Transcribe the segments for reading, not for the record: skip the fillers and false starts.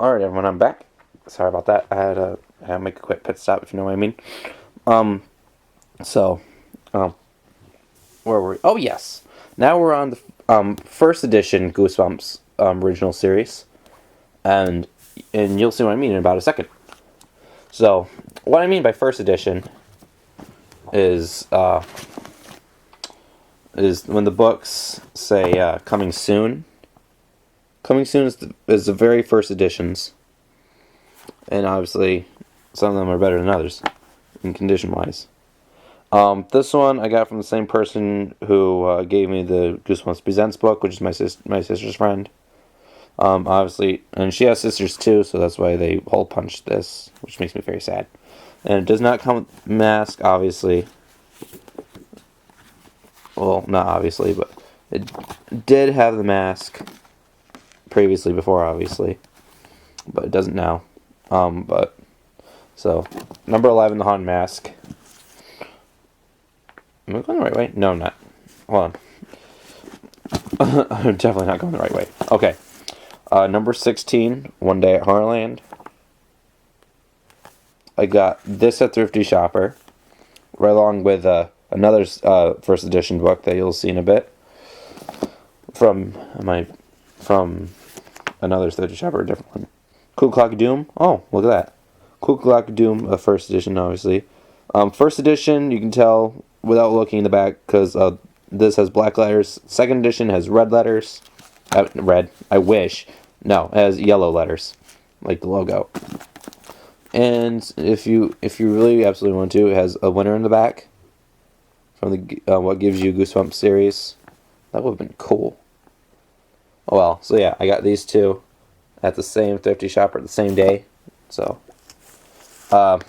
Alright, everyone, I'm back. Sorry about that. I had to make a quick pit stop, if you know what I mean. Um, so, um, where were we? Oh, yes. Now we're on the first edition Goosebumps original series, and you'll see what I mean in about a second. So, what I mean by first edition is when the books say coming soon. Coming soon is the very first editions. And obviously, some of them are better than others, in condition-wise. This one I got from the same person who gave me the Goosebumps Presents book, which is my sister's friend. Obviously, and she has sisters too, so that's why they hole punched this, which makes me very sad. And it does not come with mask, obviously. Well, not obviously, but it did have the mask previously, before, obviously. But it doesn't now. So, number 11, the Haunted Mask. Am I going the right way? No, I'm not. Hold on. I'm definitely not going the right way. Okay. Number 16, One Day at Horrorland. I got this at Thrifty Shopper, right along with another first edition book that you'll see in a bit. From another Thrifty Shopper, a different one. Cool Clock of Doom. Oh, look at that. Cool Clock of Doom, first edition, obviously. First edition, you can tell without looking in the back, because this has black letters. Second edition has red letters. Red, I wish. No, it has yellow letters, like the logo. And if you really absolutely want to, it has a winner in the back from the What Gives You Goosebumps series. That would have been cool. Oh well, so yeah, I got these two at the same Thrifty Shopper the same day. So, The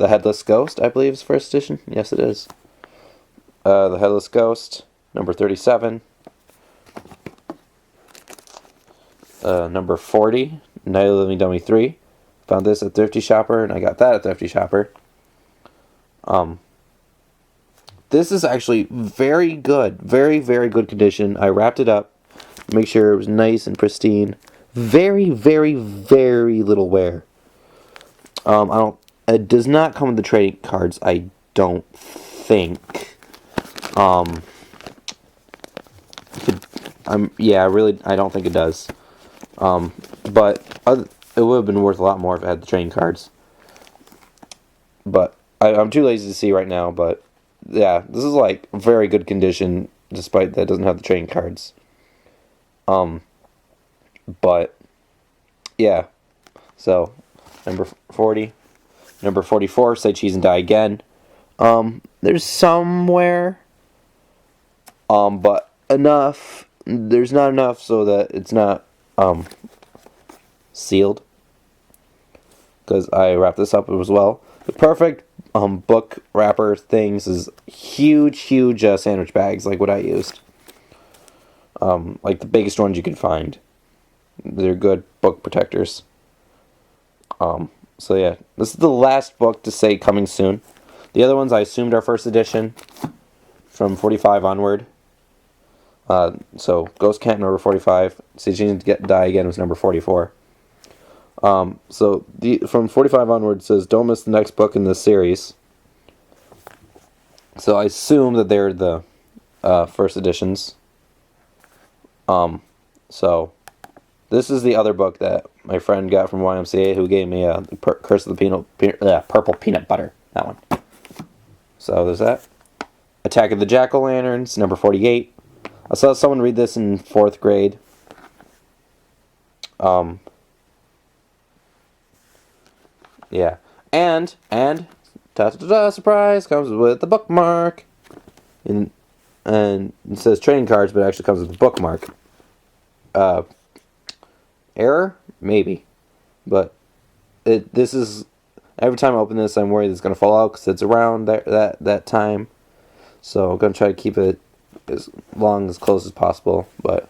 Headless Ghost, I believe, is first edition. Yes, it is. The Headless Ghost, number 37. Number 40, Night of the Living Dummy 3. Found this at Thrifty Shopper, and I got that at Thrifty Shopper. This is actually very good. Very, very good condition. I wrapped it up. Make sure it was nice and pristine. Very, very, very little wear. It does not come with the trading cards, I don't think. I don't think it does. But it would have been worth a lot more if it had the trading cards. But I'm too lazy to see right now, but yeah, this is like very good condition, despite that it doesn't have the trading cards. But yeah, so number 40. Number 44, Say Cheese and Die Again. There's somewhere, but enough. There's not enough so that it's not sealed. Because I wrapped this up as well. The perfect book wrapper things is huge sandwich bags, like what I used. Like the biggest ones you can find. They're good book protectors. So yeah, this is the last book to say coming soon. The other ones I assumed are first edition, from 45 onward. So Ghost Cat number 45, Say Cheese and Die Again was number 44. So from 45 onward says don't miss the next book in this series. So I assume that they're the first editions. So this is the other book that my friend got from YMCA, who gave me Curse of the Purple Peanut Butter. That one. So there's that. Attack of the Jack-O-Lanterns, number 48. I saw someone read this in 4th grade. Yeah. And surprise, comes with the bookmark. And it says trading cards, but it actually comes with the bookmark. Error? Maybe. But this is, every time I open this, I'm worried it's going to fall out because it's around that time. So I'm going to try to keep it as close as possible. But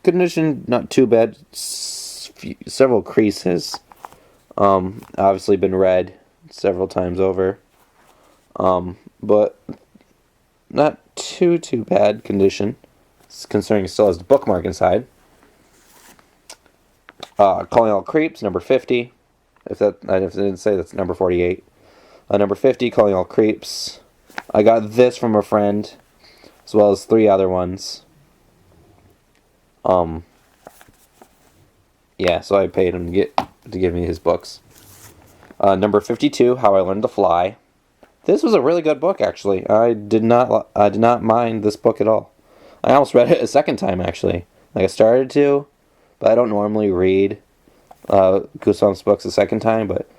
condition not too bad. Several creases. Obviously been read several times over. But not too bad condition, considering it still has the bookmark inside. Calling All Creeps, number 50. If I didn't say, that's number 48. Number 50, Calling All Creeps. I got this from a friend, as well as 3 other ones. Yeah, so I paid him to give me his books. Number 52, How I Learned to Fly. This was a really good book, actually. I did not mind this book at all. I almost read it a second time, actually. Like, I started to, but I don't normally read Goosebumps books a second time. But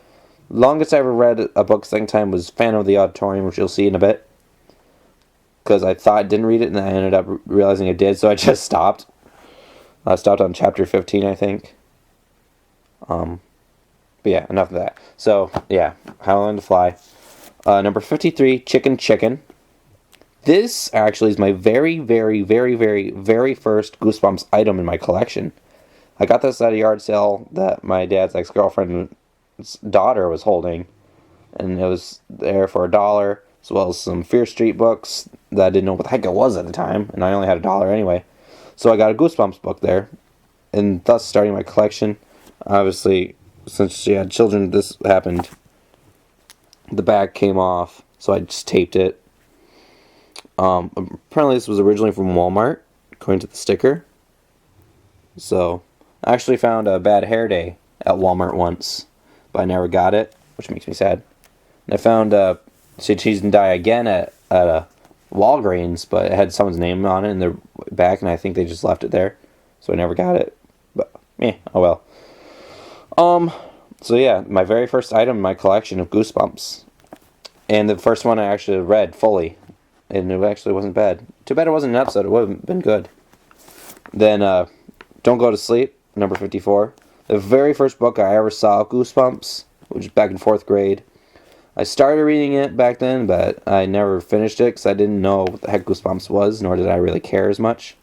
longest I ever read a book a second time was Phantom of the Auditorium, which you'll see in a bit. Because I thought I didn't read it, and then I ended up realizing I did, so I just stopped. I stopped on chapter 15, I think. But yeah, enough of that. So, yeah, How I Learned to Fly. Number 53, Chicken Chicken. This actually is my very, very, very, very, very first Goosebumps item in my collection. I got this at a yard sale that my dad's ex-girlfriend's daughter was holding. And it was there for $1, as well as some Fear Street books that I didn't know what the heck it was at the time. And I only had $1 anyway. So I got a Goosebumps book there. And thus starting my collection. Obviously, since she had children, this happened. The back came off, so I just taped it. Apparently this was originally from Walmart, according to the sticker. So, I actually found a Bad Hair Day at Walmart once, but I never got it, which makes me sad. And I found Sweet Cheese and Die again at Walgreens, but it had someone's name on it in their back, and I think they just left it there, so I never got it. But, oh well. So yeah, my very first item in my collection of Goosebumps. And the first one I actually read fully. And it actually wasn't bad. Too bad it wasn't an episode, it would have been good. Then, Don't Go to Sleep, number 54. The very first book I ever saw of Goosebumps, which was back in 4th grade. I started reading it back then, but I never finished it because I didn't know what the heck Goosebumps was, nor did I really care as much.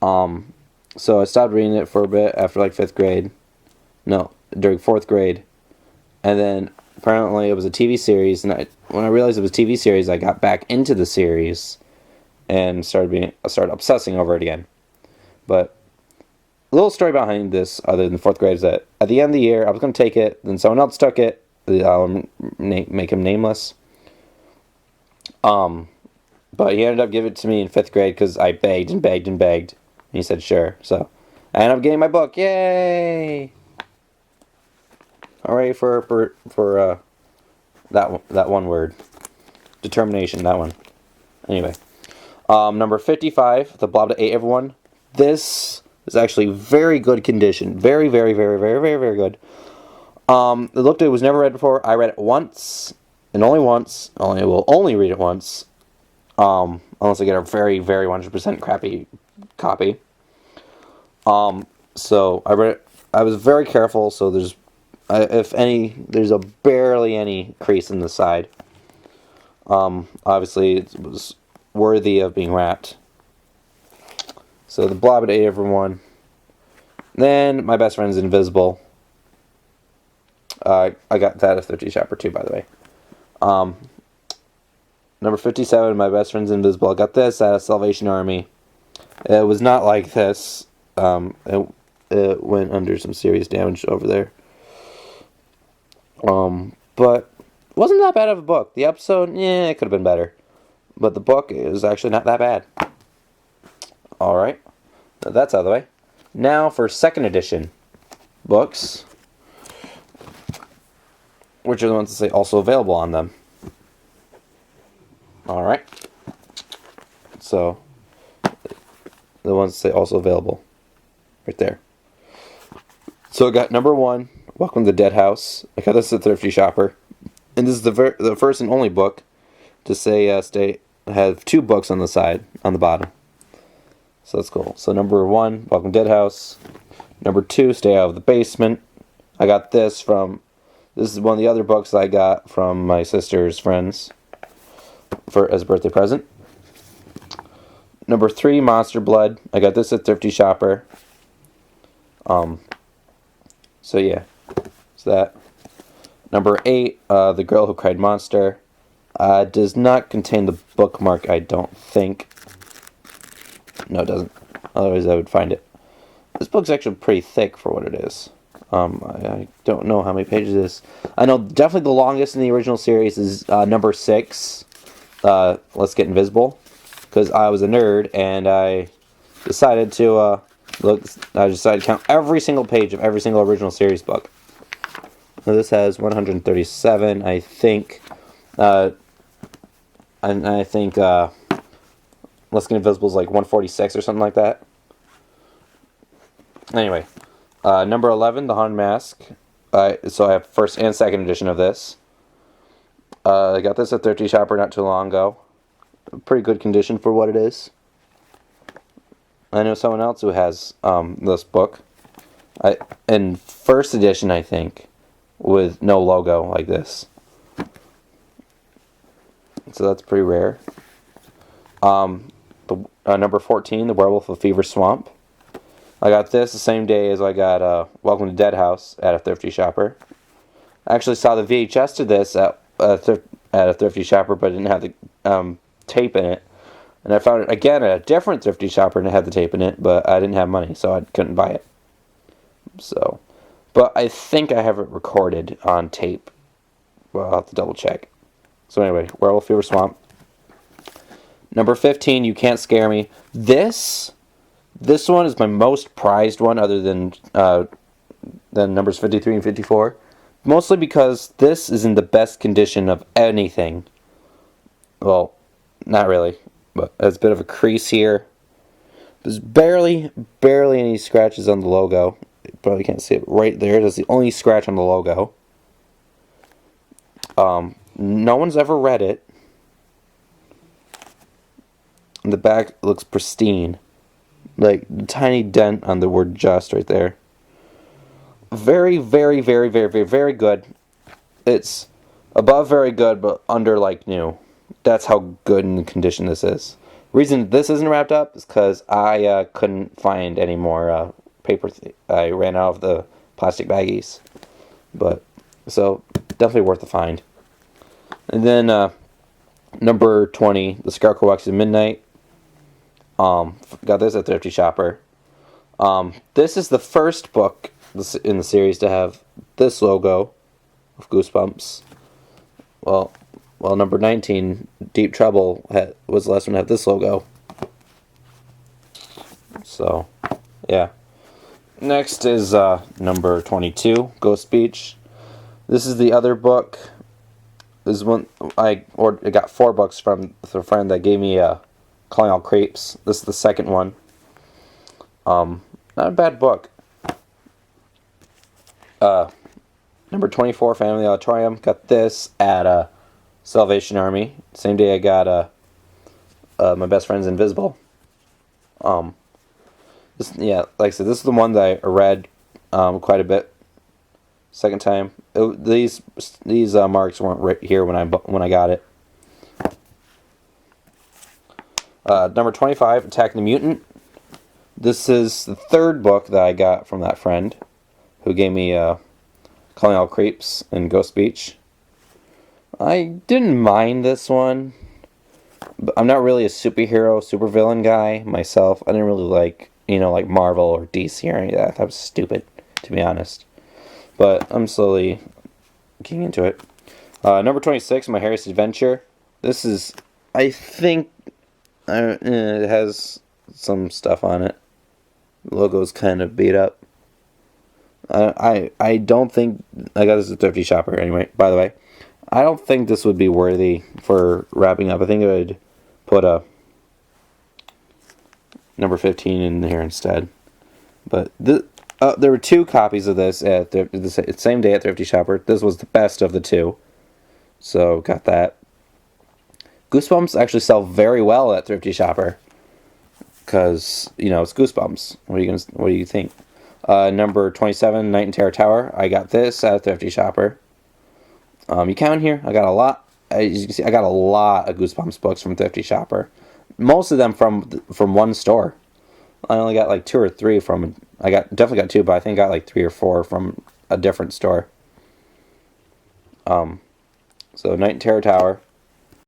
So I stopped reading it for a bit after like 5th grade. No, during 4th grade. And then apparently it was a TV series, and when I realized it was a TV series, I got back into the series and started obsessing over it again. But a little story behind this, other than 4th grade, is that at the end of the year, I was going to take it, then someone else took it. I'll make him nameless. But he ended up giving it to me in 5th grade because I begged and begged and begged. And he said sure. So I ended up getting my book. Yay! Hooray for that one word. Determination, that one. Anyway. Number 55, The Blob that Ate Everyone. This is actually very good condition. Very, very, very, very, very, very good. It was never read before. I read it once, and only once. I will only read it once. Unless I get a very, very 100% crappy copy. So I read it. I was very careful, so there's barely any crease in the side. Obviously it was worthy of being wrapped. So The Blob that Ate Everyone. Then My Best Friend's Invisible. I got that at Thrifty Shopper too, by the way. Number 57, My Best Friend's Invisible. I got this at Salvation Army. It was not like this. It went under some serious damage over there. But it wasn't that bad of a book. The episode, it could have been better. But the book is actually not that bad. Alright. That's out of the way. Now for 2nd edition books, which are the ones that say also available on them. Alright. So, the ones that say also available. Right there. So I got number 1, Welcome to the Dead House. I got this at Thrifty Shopper. And this is the first and only book to say have 2 books on the side, on the bottom. So that's cool. So number 1, Welcome to Dead House. Number 2, Stay Out of the Basement. I got this is one of the other books I got from my sister's friends as a birthday present. Number 3, Monster Blood. I got this at Thrifty Shopper. So yeah, so that. Number 8, The Girl Who Cried Monster. Does not contain the bookmark, I don't think. No, it doesn't. Otherwise I would find it. This book's actually pretty thick for what it is. I don't know how many pages it is. I know definitely the longest in the original series is number 6. Let's Get Invisible, because I was a nerd and I decided to I decided to count every single page of every single original series book. So this has 137, I think. And I think Let's Get Invisible is like 146 or something like that. Anyway, number 11, The Haunted Mask. So I have first and second edition of this. I got this at Thrifty Shopper not too long ago. Pretty good condition for what it is. I know someone else who has this book. In first edition, I think, with no logo like this. So that's pretty rare. Number 14, The Werewolf of Fever Swamp. I got this the same day as I got Welcome to Dead House at a Thrifty Shopper. I actually saw the VHS to this at a Thrifty Shopper, but it didn't have the tape in it. And I found it again at a different Thrifty Shopper and it had the tape in it, but I didn't have money, so I couldn't buy it. So, but I think I have it recorded on tape. Well, I'll have to double check. So anyway, Werewolf Fever Swamp. Number 15, You Can't Scare Me. This one is my most prized one, other than numbers 53 and 54. Mostly because this is in the best condition of anything. Well, not really, but there's a bit of a crease here. There's barely any scratches on the logo. You probably can't see it right there. That's the only scratch on the logo. No one's ever read it. The back looks pristine. Like, the tiny dent on the word just right there. Very, very, very, very, very, very good. It's above very good, but under like new. That's how good in condition this is. Reason this isn't wrapped up is because I couldn't find any more paper. I ran out of the plastic baggies. But, so, definitely worth the find. And then, number 20, The Scarecrow Walks in Midnight. Got this at Thrifty Shopper. This is the first book in the series to have this logo of Goosebumps. Well, number 19, Deep Trouble, was the last one to have this logo. So, yeah. Next is number 22, Ghost Beach. This is the other book. This is one I got 4 books from a friend that gave me Calling All Creeps. This is the second one. Not a bad book. Number 24, Phantom of the Auditorium. Got this at Salvation Army. Same day I got My Best Friend's Invisible. Like I said, this is the one that I read quite a bit. Second time. These marks weren't right here when I got it. Number 25, Attack the Mutant. This is the third book that I got from that friend who gave me Calling All Creeps and Ghost Beach. I didn't mind this one. But I'm not really a supervillain guy myself. I didn't really like, like Marvel or DC or any of that. That was stupid, to be honest. But I'm slowly getting into it. Number 26, My Harriet's Adventure. This is, I think, it has some stuff on it. The logo's kind of beat up. I don't think, I got this at Thrifty Shopper anyway, by the way. I don't think this would be worthy for wrapping up. I think I would put a number 15 in here instead. But there were 2 copies of this at the same day at Thrifty Shopper. This was the best of the 2. So, got that. Goosebumps actually sell very well at Thrifty Shopper. Because, it's Goosebumps. What do you think? Number 27, Night in Terror Tower. I got this at Thrifty Shopper. You count here, I got a lot. As you can see, I got a lot of Goosebumps books from Thrifty Shopper. Most of them from one store. I only got like 2 or 3 from. Definitely got 2, but I think I got like 3 or 4 from a different store. So Night in Terror Tower.